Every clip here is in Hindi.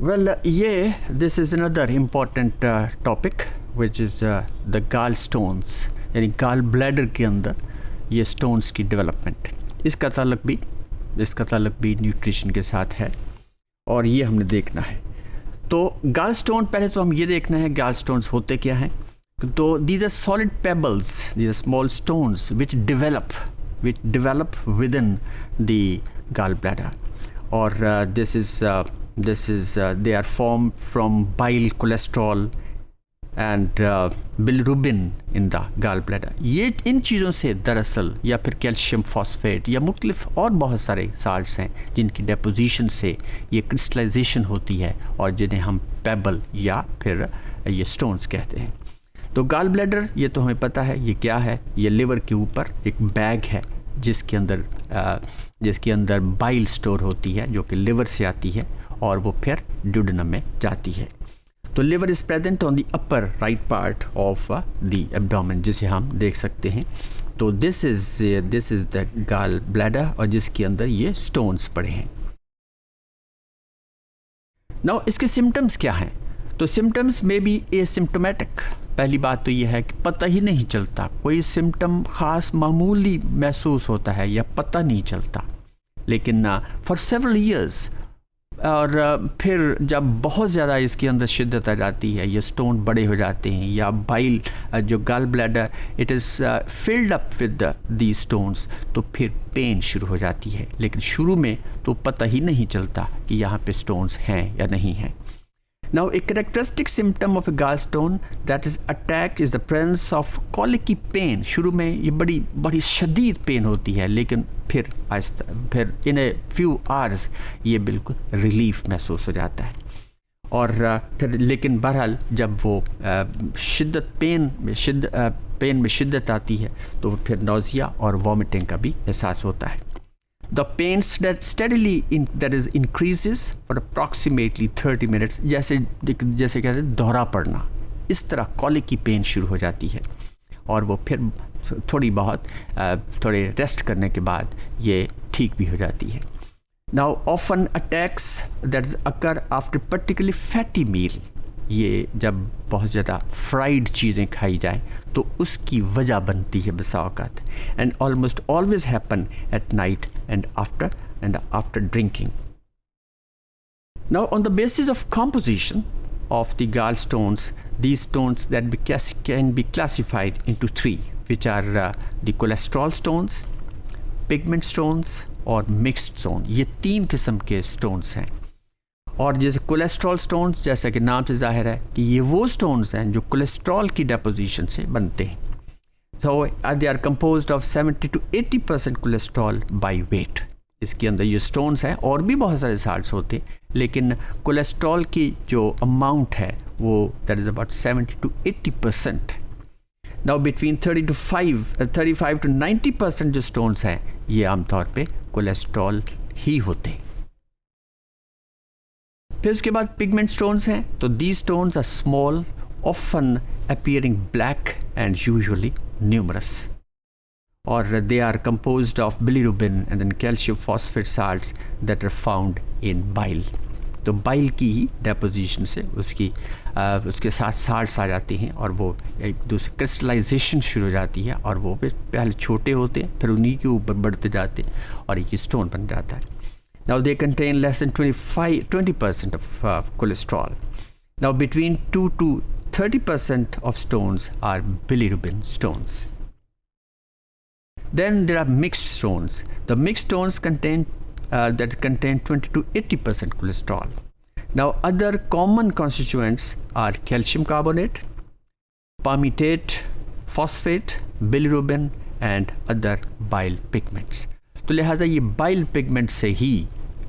Well, this is another important topic which is the gallstones, यानी गाल ब्लैडर के अंदर ये स्टोन्स की डेवलपमेंट। इसका ताल्लुक भी न्यूट्रिशन के साथ है और ये हमने देखना है। तो गाल स्टोन, पहले तो हम ये देखना है गाल स्टोन्स होते क्या हैं। तो these are solid pebbles, these are small stones which develop within the gall bladder, और this is they are formed from bile, cholesterol and bilirubin in the gallbladder। ये इन चीज़ों से दरअसल, या फिर कैल्शियम फॉस्फेट या मुख्तलिफ और बहुत सारे साल्ट्स हैं जिनकी डेपोजिशन से ये क्रिस्टलाइजेशन होती है और जिन्हें हम पेबल या फिर ये स्टोन्स कहते हैं। तो गाल ब्लैडर, ये तो हमें पता है ये क्या है। ये लिवर के ऊपर एक बैग है जिसके अंदर बाइल स्टोर होती है जो कि लिवर से आती है और वो फिर ड्यूडेनम में जाती है। तो liver is present on the upper right part of the abdomen, जिसे हम देख सकते हैं। तो this is the gall bladder, और जिसके अंदर ये स्टोन्स पड़े हैं। नाउ इसके सिम्टम्स क्या हैं? तो सिम्टम्स में भी एसिम्प्टोमेटिक। पहली बात तो ये है कि पता ही नहीं चलता, कोई सिम्टम ख़ास मामूली महसूस होता है या पता नहीं चलता, लेकिन फॉर सेवरल ईयर्स, और फिर जब बहुत ज़्यादा इसके अंदर शिद्दत आ जाती है, ये स्टोन बड़े हो जाते हैं, या बाइल जो gall bladder it is filled up with the stones, तो फिर पेन शुरू हो जाती है। लेकिन शुरू में तो पता ही नहीं चलता कि यहाँ पे स्टोन्स हैं या नहीं हैं। Now, a characteristic symptom of a gallstone that is attack is the presence of colicky pain। शुरू में ये बड़ी शदीद पेन होती है, लेकिन फिर in a few hours ये बिल्कुल रिलीफ महसूस हो जाता है। और फिर लेकिन बहरहाल जब वो पेन में शिद्दत आती है तो फिर नौजिया और वॉमिटिंग का भी एहसास होता है। The pain that is increases for approximately 30 minutes, जैसे कहते हैं दोहरा पड़ना, इस तरह कॉलिक की पेन शुरू हो जाती है और वो फिर थोड़े रेस्ट करने के बाद ये ठीक भी हो जाती है। Now often attacks that occur after particularly fatty meal, ये जब बहुत ज़्यादा फ्राइड चीज़ें खाई जाएं तो उसकी वजह बनती है बसा औक़ात, and almost always happen at night and after drinking. Now on the basis of composition of the gallstones, these stones that can be classified into three, which are the cholesterol stones, pigment stones और mixed stone। ये तीन किस्म के stones हैं। और जैसे कोलेस्ट्रॉल स्टोन्स, जैसा कि नाम से जाहिर है कि ये वो स्टोन्स हैं जो कोलेस्ट्रॉल की डेपोजिशन से बनते हैं। So they are composed of 70 to 80% cholesterol by weight. इसके अंदर ये स्टोन्स हैं, और भी बहुत सारे साल्ट्स होते हैं, लेकिन कोलेस्ट्रॉल की जो अमाउंट है वो that is about 70 to 80%। Now between 35 to 90% जो स्टोन्स हैं ये आमतौर पे कोलेस्ट्रॉल ही होते हैं। फिर उसके बाद पिगमेंट स्टोन्स हैं। तो the stones are small, often appearing black and usually numerous, और they are composed of bilirubin and then calcium phosphate salts that are found in bile. तो बाइल की ही डेपोजिशन से उसके साथ साल्ट्स आ जाते हैं और वो एक दूसरे क्रिस्टलाइजेशन शुरू हो जाती है, और वो पहले छोटे होते हैं, फिर उन्हीं के ऊपर बढ़ते जाते हैं और ये स्टोन बन जाता है। Now they contain less than 20% of cholesterol. Now between 2 to 30% of stones are bilirubin stones. Then there are mixed stones. The mixed stones contain 20 to 80% cholesterol. Now other common constituents are calcium carbonate, palmitate, phosphate, bilirubin and other bile pigments. तो लिहाजा ये बाइल पिगमेंट से ही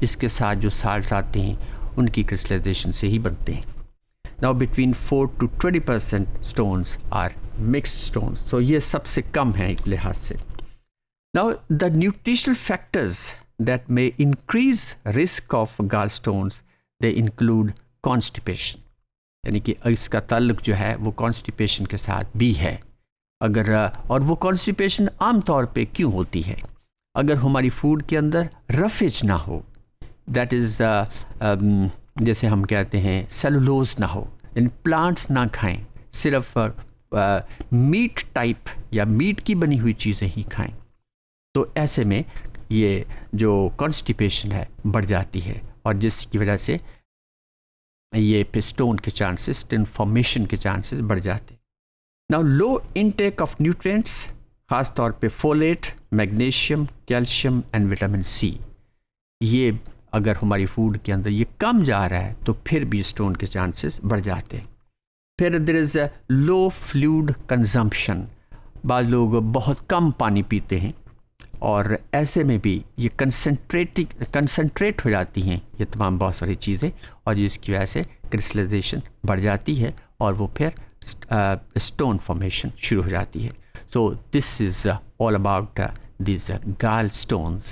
इसके साथ जो साल्ट्स आते हैं उनकी क्रिस्टलाइजेशन से ही बनते हैं। Now between 4 to 20% stones are mixed stones. तो ये सबसे कम है एक लिहाज से। Now the nutritional factors that may increase risk of gallstones they include constipation, यानी कि इसका ताल्लुक जो है वो कॉन्स्टिपेशन के साथ भी है। और वो कॉन्स्टिपेशन आम तौर पे क्यों होती है? अगर हमारी फूड के अंदर रफेज ना हो, दैट इज़ जैसे हम कहते हैं सेलुलोज ना हो, इन प्लांट्स ना खाएं, सिर्फ मीट टाइप या मीट की बनी हुई चीज़ें ही खाएं, तो ऐसे में ये जो कॉन्स्टिपेशन है बढ़ जाती है और जिसकी वजह से ये स्टोन के चांसेस, स्टोन फॉर्मेशन के चांसेस बढ़ जाते हैं। Now low intake of nutrients, ख़ास तौर पे folate, magnesium, calcium and vitamin C, ये अगर हमारी फूड के अंदर ये कम जा रहा है तो फिर भी स्टोन के चांसेस बढ़ जाते हैं। फिर there is a low fluid consumption, बाज़ लोग बहुत कम पानी पीते हैं और ऐसे में भी ये कंसनट्रेट हो जाती हैं ये तमाम बहुत सारी चीज़ें, और जिसकी वजह से क्रिस्टलाइजेशन बढ़ जाती है और वो फिर स्टोन फॉर्मेशन शुरू हो जाती है। So this is all about these gallstones.